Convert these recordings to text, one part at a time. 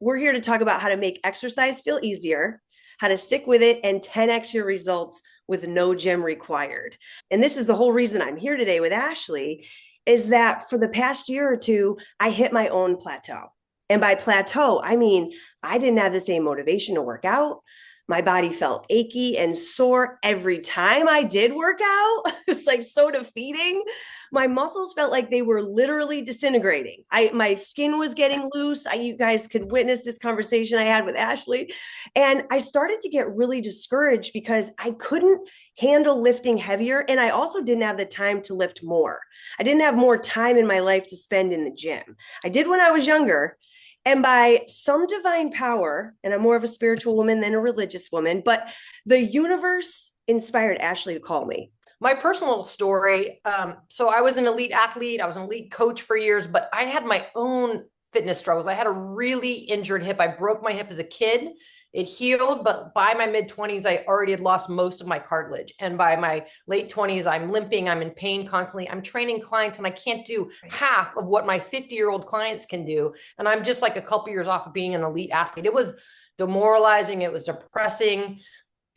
we're here to talk about how to make exercise feel easier, how to stick with it, and 10x your results with no gym required. And this is the whole reason I'm here today with Ashley, is that for the past year or two, I hit my own plateau. And by plateau, I mean, I didn't have the same motivation to work out. My body felt achy and sore every time I did work out. It was like so defeating. My muscles felt like they were literally disintegrating. My skin was getting loose. You guys could witness this conversation I had with Ashley. And I started to get really discouraged because I couldn't handle lifting heavier. And I also didn't have the time to lift more. I didn't have more time in my life to spend in the gym. I did when I was younger. And by some divine power, and I'm more of a spiritual woman than a religious woman, but the universe inspired Ashley to call me. My personal story. So I was an elite athlete. I was an elite coach for years, but I had my own fitness struggles. I had a really injured hip. I broke my hip as a kid. It healed, but by my mid-20s, I already had lost most of my cartilage. And by my late 20s, I'm limping, I'm in pain constantly. I'm training clients and I can't do half of what my 50-year-old clients can do. And I'm just like a couple years off of being an elite athlete. It was demoralizing. It was depressing.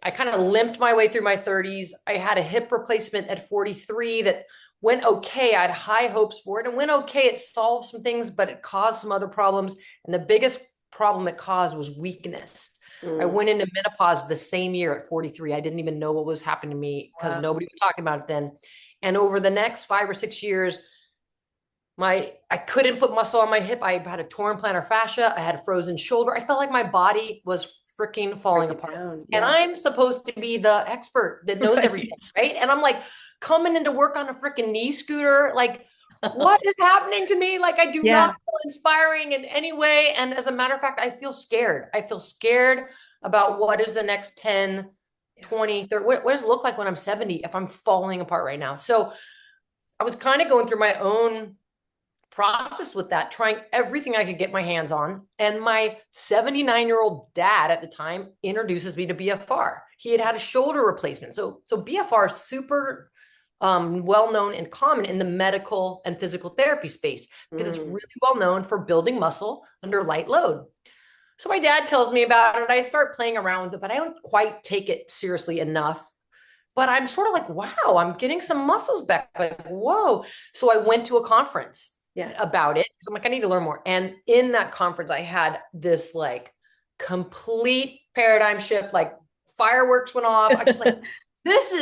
I kind of limped my way through my 30s. I had a hip replacement at 43 that went okay. I had high hopes for it and went okay. It solved some things, but it caused some other problems. And the biggest problem it caused was weakness. I went into menopause the same year at 43. I didn't even know what was happening to me because nobody was talking about it then. And over the next 5 or 6 years, I couldn't put muscle on my hip. I had a torn plantar fascia. I had a frozen shoulder. I felt like my body was freaking falling apart. Yeah. And I'm supposed to be the expert that knows everything, right? And I'm like coming into work on a freaking knee scooter, like, what is happening to me? Like, I do not feel inspiring in any way. And as a matter of fact, I feel scared. I feel scared about what is the next 10, 20, 30, what does it look like when I'm 70 if I'm falling apart right now? So I was kind of going through my own process with that, trying everything I could get my hands on. And my 79-year-old dad at the time introduces me to BFR. He had a shoulder replacement. So BFR is super well known and common in the medical and physical therapy space because it's really well known for building muscle under light load. So my dad tells me about it. I start playing around with it, but I don't quite take it seriously enough. But I'm sort of like, wow, I'm getting some muscles back. Like, whoa. So I went to a conference about it because I'm like, I need to learn more. And in that conference, I had this like complete paradigm shift, like fireworks went off. I just like, this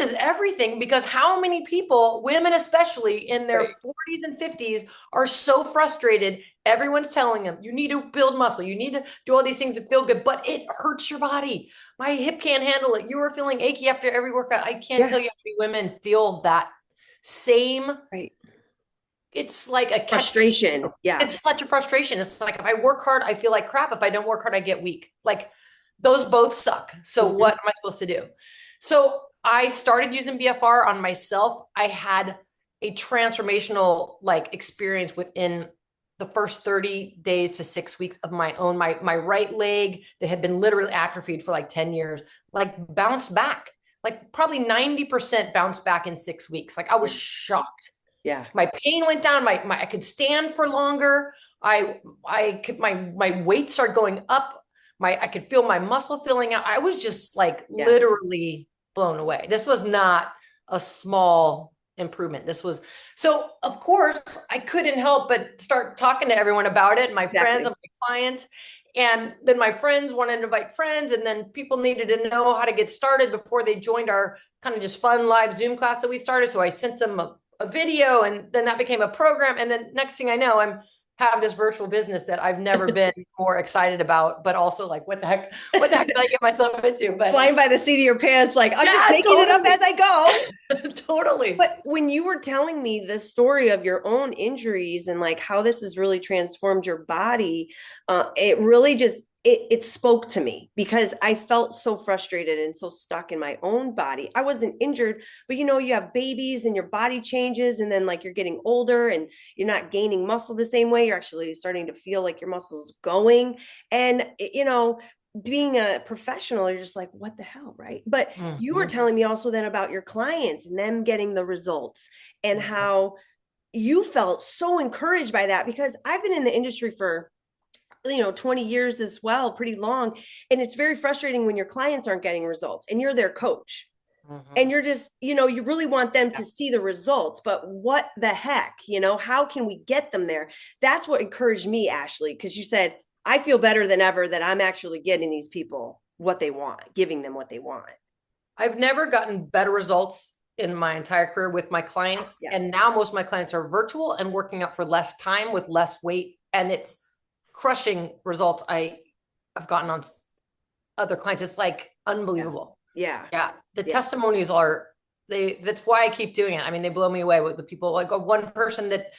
is everything, because how many people, women especially in their 40s and 50s, are so frustrated. Everyone's telling them, you need to build muscle. You need to do all these things to feel good, but it hurts your body. My hip can't handle it. You were feeling achy after every workout. I can't tell you how many women feel that same. It's like a frustration. It's such a frustration. It's like, if I work hard, I feel like crap. If I don't work hard, I get weak. Like, those both suck. So what am I supposed to do? So I started using BFR on myself. I had a transformational like experience within the first 30 days to 6 weeks of my own, my right leg that had been literally atrophied for like 10 years, like bounced back, like probably 90% bounced back in 6 weeks. Like, I was shocked. Yeah. My pain went down. I could stand for longer. I could, my weight started going up. I could feel my muscle filling out. I was just like literally blown away. This was not a small improvement. This was, so of course I couldn't help but start talking to everyone about it. My friends and my clients. And then my friends wanted to invite friends. And then people needed to know how to get started before they joined our kind of just fun live Zoom class that we started. So I sent them a video, and then that became a program. And then next thing I know, have this virtual business that I've never been more excited about, but also like, what the heck did I get myself into? But flying by the seat of your pants, like, I'm just making it up as I go. Totally. But when you were telling me the story of your own injuries and like how this has really transformed your body, it really just, it spoke to me, because I felt so frustrated and so stuck in my own body. I wasn't injured, but you have babies and your body changes, and then like you're getting older and you're not gaining muscle the same way. You're actually starting to feel like your muscle's going. And, being a professional, you're just like, what the hell, right? But you were telling me also then about your clients and them getting the results, and how you felt so encouraged by that, because I've been in the industry for 20 years as well, pretty long. And it's very frustrating when your clients aren't getting results and you're their coach. And Mhm. you're just, you really want them to see the results, but what the heck, how can we get them there? That's what encouraged me, Ashley, because you said, I feel better than ever that I'm actually getting these people what they want, giving them what they want. I've never gotten better results in my entire career with my clients. Yeah. And now most of my clients are virtual and working out for less time with less weight. And it's crushing results I've gotten on other clients. It's like Yeah. unbelievable. Yeah. Yeah. The Yeah. testimonies are that's why I keep doing it. I mean, they blow me away with the people. Like one person that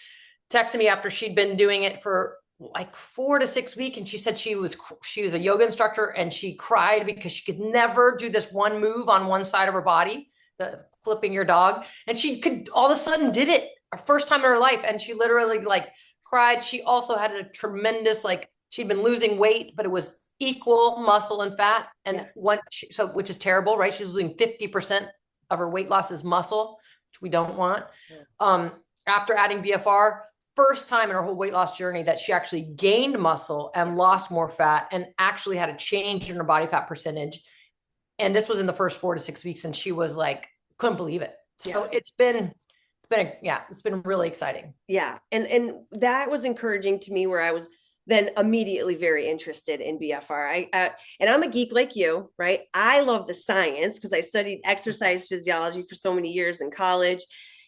texted me after she'd been doing it for like 4 to 6 weeks, and she said she was a yoga instructor and she cried because she could never do this one move on one side of her body, the flipping your dog, and she could all of a sudden did it her first time in her life, and she literally like cried. She also had a tremendous, like, she'd been losing weight, but it was equal muscle and fat, and so which is terrible, right? She's losing 50% of her weight loss is muscle, which we don't want. After adding BFR, first time in her whole weight loss journey that she actually gained muscle and lost more fat and actually had a change in her body fat percentage. And this was in the first 4 to 6 weeks. And she was like, couldn't believe it. So it's been really exciting. Yeah. And that was encouraging to me, where I was then immediately very interested in BFR. And I'm a geek like you, right? I love the science because I studied exercise physiology for so many years in college.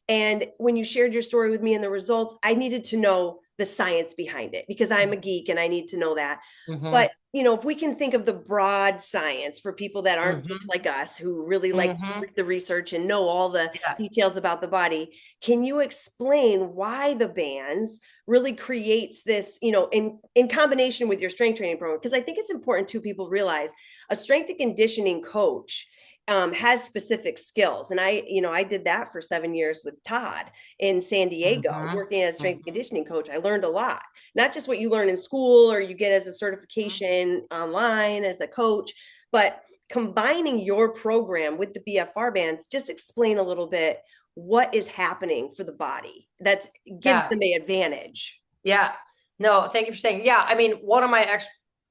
And when you shared your story with me and the results, I needed to know the science behind it because I'm a geek and I need to know that. But, if we can think of the broad science for people that aren't geeks like us, who really like to read the research and know all the details about the body, can you explain why the bands really creates this, in combination with your strength training program? Because I think it's important too, people realize a strength and conditioning coach has specific skills. And I did that for 7 years with Todd in San Diego, working as a strength and conditioning coach. I learned a lot, not just what you learn in school or you get as a certification online as a coach, but combining your program with the BFR bands. Just explain a little bit what is happening for the body that gives them an advantage. Yeah. No, thank you for saying. Yeah. I mean, one of my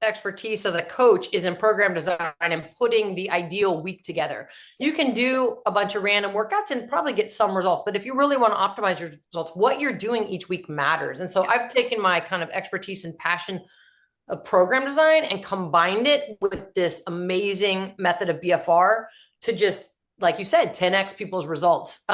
expertise as a coach is in program design and putting the ideal week together. You can do a bunch of random workouts and probably get some results, but if you really want to optimize your results, what you're doing each week matters. And so I've taken my kind of expertise and passion of program design and combined it with this amazing method of BFR to just, like you said, 10x people's results.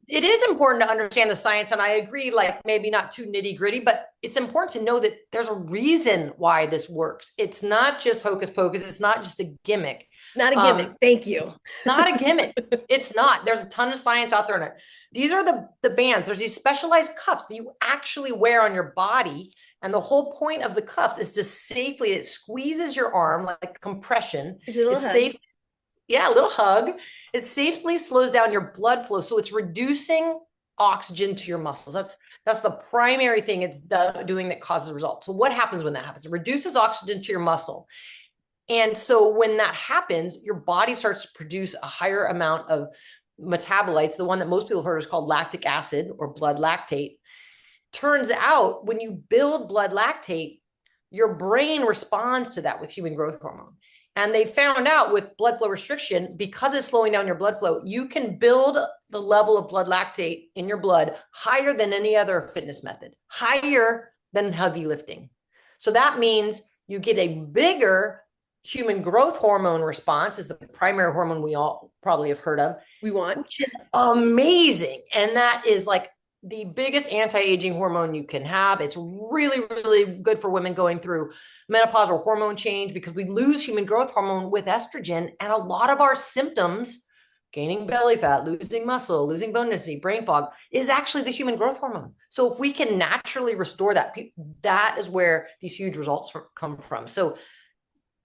It is important to understand the science. And I agree, like maybe not too nitty gritty, but it's important to know that there's a reason why this works. It's not just hocus pocus. It's not just a gimmick. It's not a gimmick. Thank you. It's not a gimmick. It's not. There's a ton of science out there in it. These are the bands. There's these specialized cuffs that you actually wear on your body. And the whole point of the cuffs is to safely, it squeezes your arm like compression. It's safe. Yeah, a little hug. It safely slows down your blood flow. So it's reducing oxygen to your muscles. That's the primary thing it's doing that causes results. So what happens when that happens? It reduces oxygen to your muscle. And so when that happens, your body starts to produce a higher amount of metabolites. The one that most people have heard is called lactic acid or blood lactate. Turns out when you build blood lactate, your brain responds to that with human growth hormone. And they found out with blood flow restriction, because it's slowing down your blood flow, you can build the level of blood lactate in your blood higher than any other fitness method, higher than heavy lifting. So that means you get a bigger human growth hormone response, is the primary hormone we all probably have heard of. Which is amazing. And that is like the biggest anti-aging hormone you can have. It's really, really good for women going through menopausal hormone change, because we lose human growth hormone with estrogen. And a lot of our symptoms, gaining belly fat, losing muscle, losing bone density, brain fog, is actually the human growth hormone. So if we can naturally restore that, that is where these huge results come from. So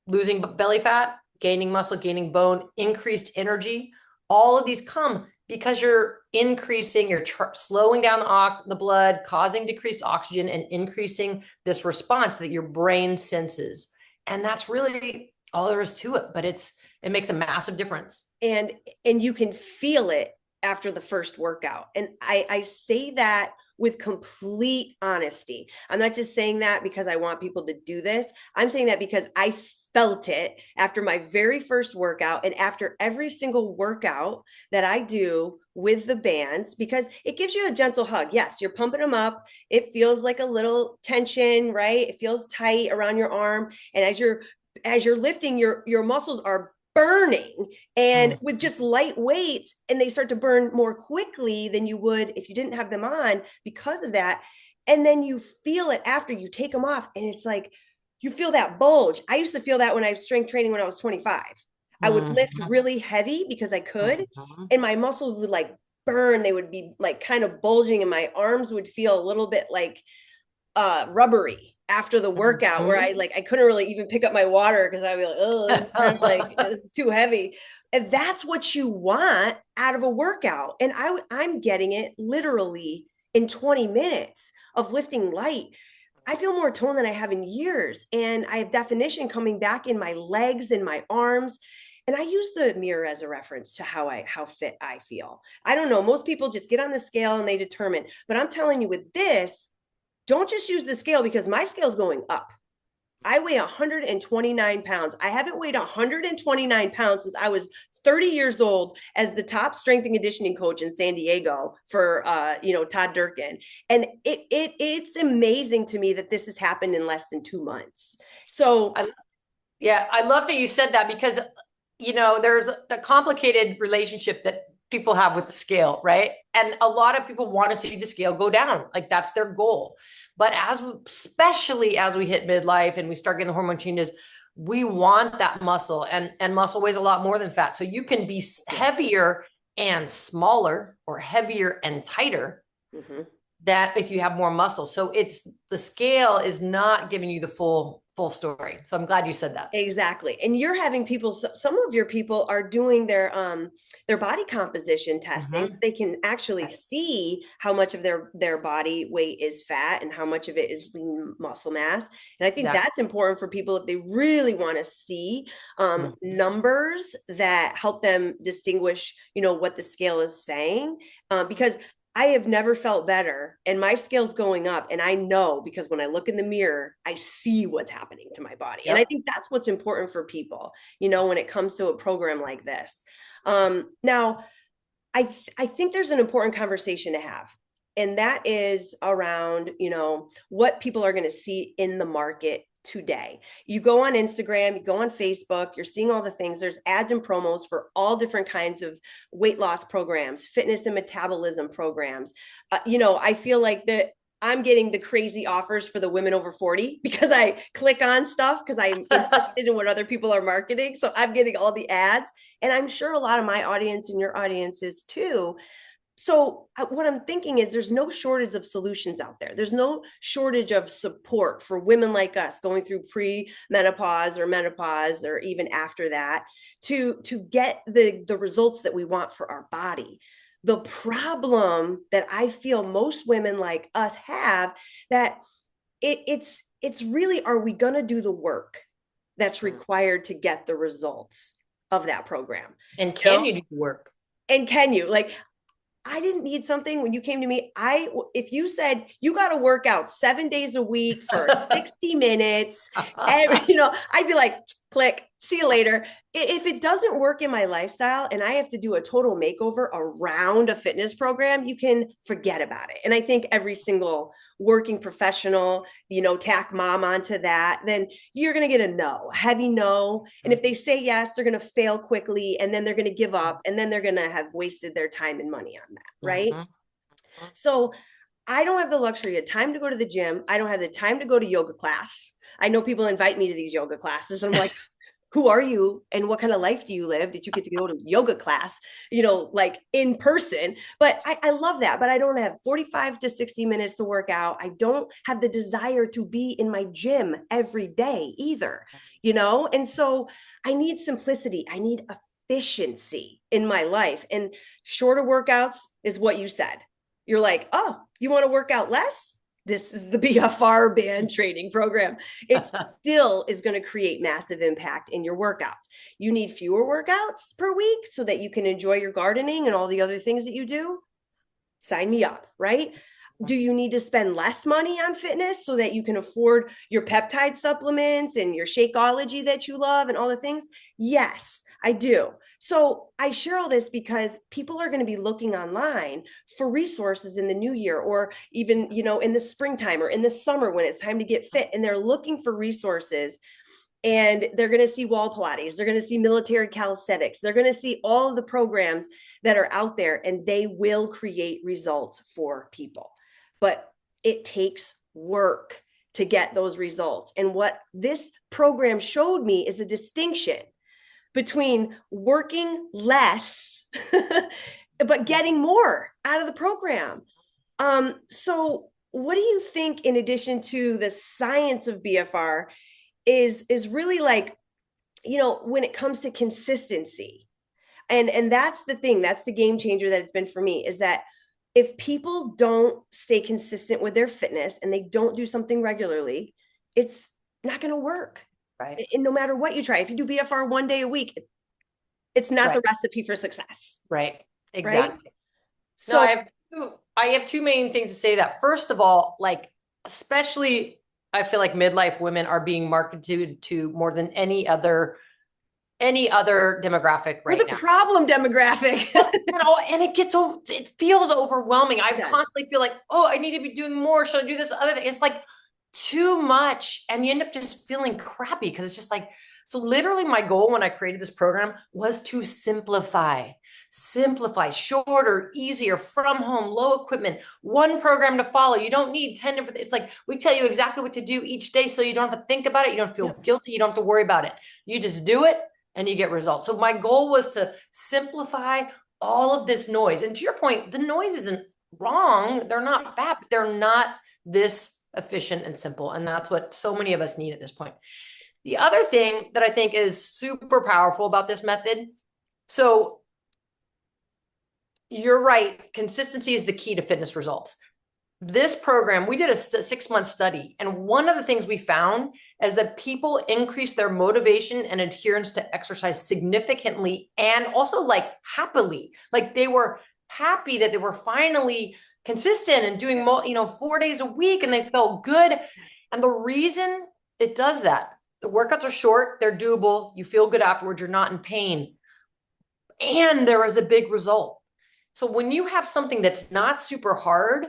losing belly fat, gaining muscle, gaining bone, increased energy, all of these come because you're increasing, you're slowing down the blood, causing decreased oxygen, and increasing this response that your brain senses. And that's really all there is to it, but it makes a massive difference. And you can feel it after the first workout. And I say that with complete honesty. I'm not just saying that because I want people to do this. I'm saying that because I felt it after my very first workout and after every single workout that I do with the bands, because it gives you a gentle hug. Yes, you're pumping them up. It feels like a little tension, right? It feels tight around your arm. And as you're lifting, your muscles are burning, and with just light weights, and they start to burn more quickly than you would if you didn't have them on because of that. And then you feel it after you take them off, and it's like you feel that bulge. I used to feel that when I was strength training when I was 25. I would lift really heavy because I could, and my muscles would like burn. They would be like kind of bulging, and my arms would feel a little bit like rubbery after the workout, where I couldn't really even pick up my water because I'd be like, oh, this is kind of like this is too heavy. And that's what you want out of a workout. And I'm getting it literally in 20 minutes of lifting light. I feel more tone than I have in years. And I have definition coming back in my legs and my arms. And I use the mirror as a reference to how fit I feel. I don't know. Most people just get on the scale and they determine. But I'm telling you, with this, don't just use the scale, because my scale's going up. I weigh 129 pounds. I haven't weighed 129 pounds since I was 30 years old as the top strength and conditioning coach in San Diego for Todd Durkin. And it's amazing to me that this has happened in less than 2 months. So I love that you said that, because there's a complicated relationship that people have with the scale, right? And a lot of people want to see the scale go down. Like that's their goal. But especially as we hit midlife and we start getting the hormone changes, we want that muscle, and muscle weighs a lot more than fat. So you can be heavier and smaller, or heavier and tighter, that if you have more muscle. So the scale is not giving you the full story. So I'm glad you said that. Exactly. And you're having people, some of your people are doing their body composition testing, so they can actually see how much of their body weight is fat and how much of it is lean muscle mass. And I think that's important for people if they really want to see numbers that help them distinguish, what the scale is saying. Because I have never felt better, and my scale's going up. And I know, because when I look in the mirror, I see what's happening to my body. And I think that's what's important for people, when it comes to a program like this. Now, I think there's an important conversation to have. And that is around, what people are going to see in the market today. You go on Instagram, you go on Facebook, you're seeing all the things. There's ads and promos for all different kinds of weight loss programs, fitness and metabolism programs. I feel like that I'm getting the crazy offers for the women over 40 because I click on stuff because I'm interested in what other people are marketing. So I'm getting all the ads, and I'm sure a lot of my audience and your audience is too. So what I'm thinking is there's no shortage of solutions out there. There's no shortage of support for women like us going through pre-menopause or menopause or even after that to get the results that we want for our body. The problem that I feel most women like us have, that it's really, are we going to do the work that's required to get the results of that program? And can you do the work? And can you, I didn't need something when you came to me. If you said you got to work out 7 days a week for 60 minutes, I'd be like, click, see you later. If it doesn't work in my lifestyle and I have to do a total makeover around a fitness program, you can forget about it. And I think every single working professional, tack mom onto that, then you're going to get a heavy no. And if they say yes, they're going to fail quickly, and then they're going to give up, and then they're going to have wasted their time and money on that. Right. So I don't have the luxury of time to go to the gym. I don't have the time to go to yoga class. I know people invite me to these yoga classes, and I'm like, who are you and what kind of life do you live that you get to go to yoga class, in person? But I love that. But I don't have 45 to 60 minutes to work out. I don't have the desire to be in my gym every day either, And so I need simplicity. I need efficiency in my life. And shorter workouts is what you said. You're like, oh, you want to work out less? This is the BFR band training program. It still is going to create massive impact in your workouts. You need fewer workouts per week so that you can enjoy your gardening and all the other things that you do. Sign me up, right? Do you need to spend less money on fitness so that you can afford your peptide supplements and your Shakeology that you love and all the things? Yes, I do. So I share all this because people are going to be looking online for resources in the new year, or even, in the springtime or in the summer when it's time to get fit, and they're looking for resources, and they're going to see wall Pilates. They're going to see military calisthenics. They're going to see all of the programs that are out there, and they will create results for people. But it takes work to get those results. And what this program showed me is a distinction between working less, but getting more out of the program. So what do you think, in addition to the science of BFR, is really like, when it comes to consistency? And that's the thing, that's the game changer that it's been for me, is that if people don't stay consistent with their fitness and they don't do something regularly, it's not going to work. Right. And no matter what you try, if you do BFR one day a week, it's not the recipe for success. Right. Exactly. Right? So I have two main things to say. That first of all, like, especially I feel like midlife women are being marketed to more than any other demographic right now. We're the problem demographic. And it feels overwhelming. I constantly feel like, oh, I need to be doing more. Should I do this other thing? It's like too much. And you end up just feeling crappy because it's just like, so literally my goal when I created this program was to simplify, shorter, easier, from home, low equipment, one program to follow. You don't need 10 different, it's like, we tell you exactly what to do each day. So you don't have to think about it. You don't feel guilty. You don't have to worry about it. You just do it and you get results. So my goal was to simplify all of this noise. And to your point, the noise isn't wrong. They're not bad, but they're not this efficient and simple. And that's what so many of us need at this point. The other thing that I think is super powerful about this method, so you're right, consistency is the key to fitness results. This program, we did a 6-month study, and one of the things we found is that people increased their motivation and adherence to exercise significantly, and also like happily. Like they were happy that they were finally consistent and doing 4 days a week, and they felt good. And the reason it does that, the workouts are short, they're doable, you feel good afterwards, you're not in pain, and there is a big result. So when you have something that's not super hard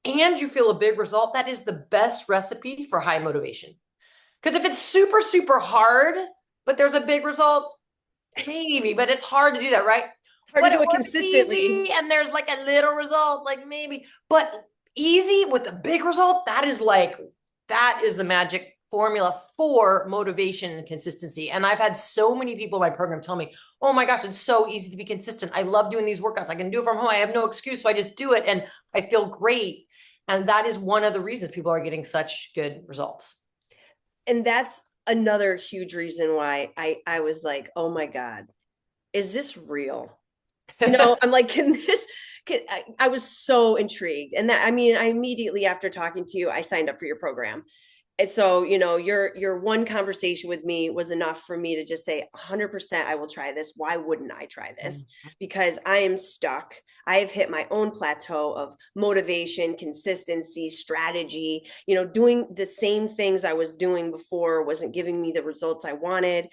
and you feel a big result, that is the best recipe for high motivation. Because if it's super, super hard, but there's a big result, maybe, but it's hard to do that, right? It's hard to do it consistently. Easy, and there's like a little result, like maybe, but easy with a big result, that is the magic formula for motivation and consistency. And I've had so many people in my program tell me, oh my gosh, it's so easy to be consistent. I love doing these workouts. I can do it from home. I have no excuse. So I just do it and I feel great. And that is one of the reasons people are getting such good results. And that's another huge reason why I was like, oh my God, is this real? I'm like, I was so intrigued. And I immediately after talking to you, I signed up for your program. And so, your one conversation with me was enough for me to just say 100%, I will try this. Why wouldn't I try this? Because I am stuck. I have hit my own plateau of motivation, consistency, strategy, doing the same things I was doing before wasn't giving me the results I wanted.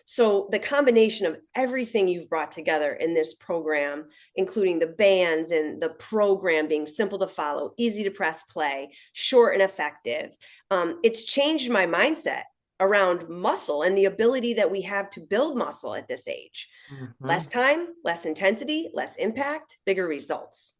So the combination of everything you've brought together in this program, including the bands and the program being simple to follow, easy to press play, short and effective, it's changed my mindset around muscle and the ability that we have to build muscle at this age. Less time, less intensity, less impact, bigger results.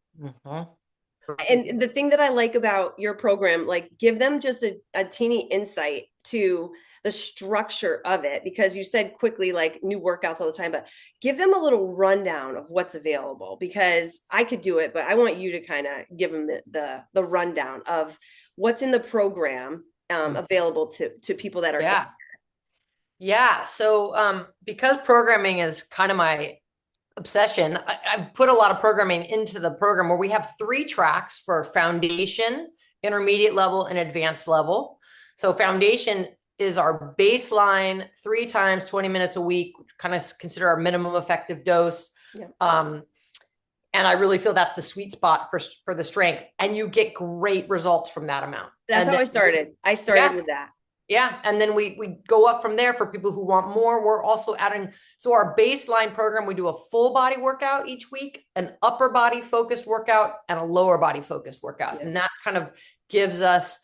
And the thing that I like about your program, like give them just a teeny insight to the structure of it, because you said quickly, like new workouts all the time, but give them a little rundown of what's available, because I could do it, but I want you to kind of give them the rundown of what's in the program available to people that are. Yeah. So because programming is kind of my obsession, I put a lot of programming into the program where we have 3 tracks for foundation, intermediate level, and advanced level. So foundation is our baseline, 3 times 20 minutes a week, kind of consider our minimum effective dose. And I really feel that's the sweet spot for the strength. And you get great results from that amount. That's And how then, I started. I started yeah, with that. yeah. And then we go up from there for people who want more. We're also adding, so our baseline program, we do a full body workout each week, an upper body focused workout, and a lower body focused workout. Yeah. And that kind of gives us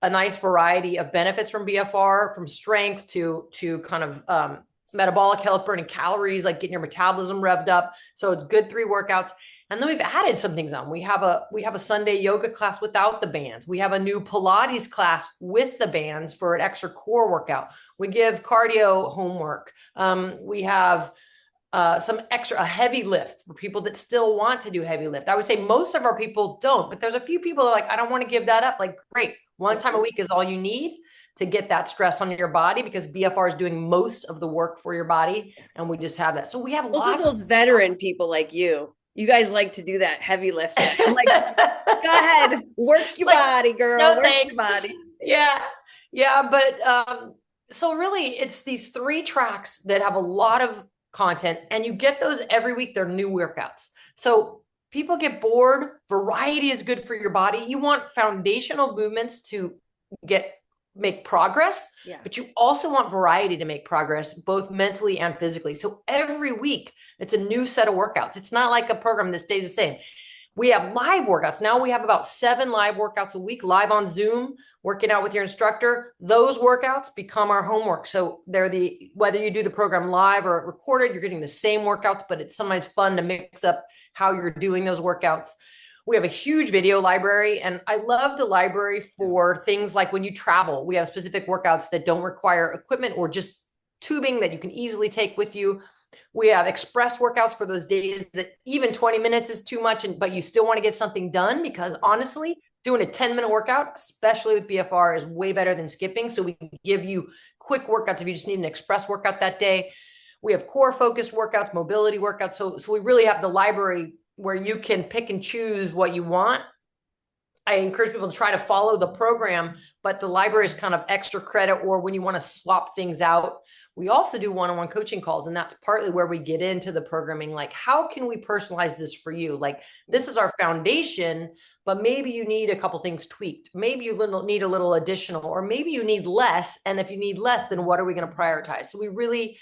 a nice variety of benefits from BFR, from strength to kind of metabolic health, burning calories, like getting your metabolism revved up. So it's good 3 workouts. And then we've added some things on. We have a Sunday yoga class without the bands. We have a new Pilates class with the bands for an extra core workout. We give cardio homework. We have some extra, a heavy lift for people that still want to do heavy lift. I would say most of our people don't, but there's a few people that are like, I don't want to give that up. Like, great. One time a week is all you need to get that stress on your body, because BFR is doing most of the work for your body. And we just have that. So we have Those are lots those veteran people like you. You guys like to do that heavy lifting. I'm like, go ahead, work your body, girl. No, work thanks. your body. Yeah. Yeah. But so really it's these 3 tracks that have a lot of content, and you get those every week. They're new workouts. So people get bored. Variety is good for your body. You want foundational movements to make progress, Yeah. but you also want variety to make progress, both mentally and physically. So every week it's a new set of workouts. It's not like a program that stays the same. We have live workouts. Now we have about 7 live workouts a week, live on Zoom, working out with your instructor. Those workouts become our homework. So whether you do the program live or recorded, you're getting the same workouts, but it's sometimes fun to mix up how you're doing those workouts. We have a huge video library, and I love the library for things like when you travel. We have specific workouts that don't require equipment or just tubing that you can easily take with you. We have express workouts for those days that even 20 minutes is too much, but you still want to get something done, because honestly, doing a 10-minute workout, especially with BFR, is way better than skipping. So we can give you quick workouts if you just need an express workout that day. We have core focused workouts, mobility workouts. So we really have the library where you can pick and choose what you want. I encourage people to try to follow the program, but the library is kind of extra credit, or when you want to swap things out. We also do one-on-one coaching calls, and that's partly where we get into the programming. Like, how can we personalize this for you? Like, this is our foundation, but maybe you need a couple things tweaked. Maybe you need a little additional, or maybe you need less. And if you need less, then what are we going to prioritize? So we really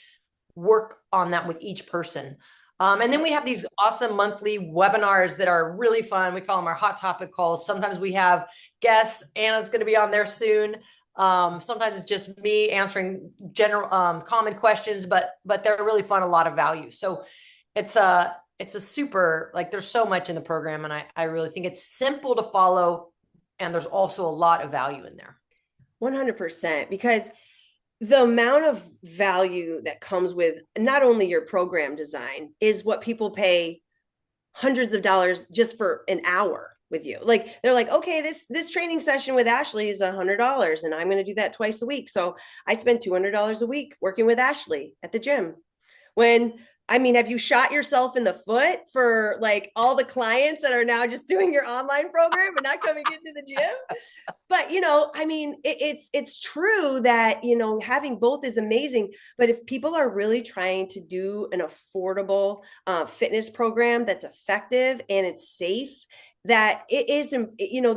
work on that with each person. And then we have these awesome monthly webinars that are really fun. We call them our hot topic calls. Sometimes we have guests. Anna's going to be on there soon. Sometimes it's just me answering general common questions, but they're really fun, a lot of value. So it's a super, like, there's so much in the program, and I really think it's simple to follow, and there's also a lot of value in there. 100%, because the amount of value that comes with not only your program design is what people pay hundreds of dollars just for an hour with you. Like, they're like, okay, this training session with Ashley is $100, and I'm going to do that twice a week. So I spend $200 a week working with Ashley at the gym. When, I mean, have you shot yourself in the foot for like all the clients that are now just doing your online program and not coming into the gym? But, I mean, it's true that, having both is amazing. But if people are really trying to do an affordable fitness program that's effective and it's safe, that it is,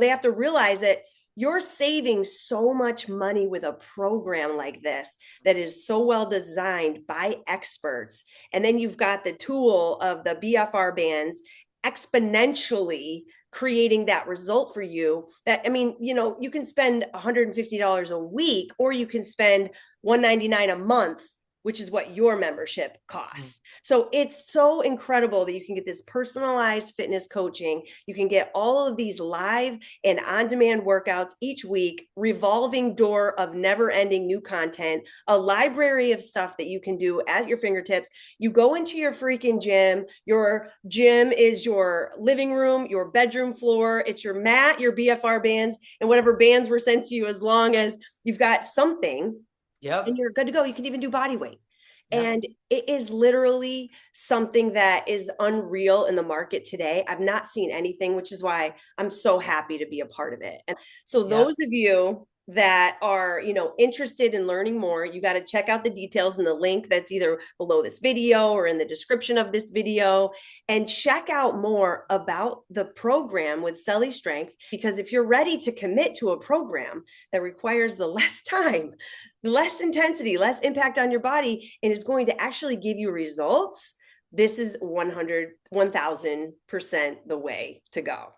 they have to realize that you're saving so much money with a program like this that is so well designed by experts. And then you've got the tool of the BFR bands exponentially creating that result for you. That, I mean, you can spend $150 a week, or you can spend $199 a month, which is what your membership costs. So it's so incredible that you can get this personalized fitness coaching. You can get all of these live and on-demand workouts each week, revolving door of never-ending new content, a library of stuff that you can do at your fingertips. You go into your freaking gym. Your gym is your living room, your bedroom floor. It's your mat, your BFR bands, and whatever bands were sent to you, as long as you've got something. Yep. And you're good to go. You can even do body weight. Yep. And it is literally something that is unreal in the market today. I've not seen anything, which is why I'm so happy to be a part of it. And so those of you that are, interested in learning more, you got to check out the details in the link that's either below this video or in the description of this video, and check out more about the program with Seli Strength. Because if you're ready to commit to a program that requires the less time, less intensity, less impact on your body, and is going to actually give you results, this is 1000% the way to go.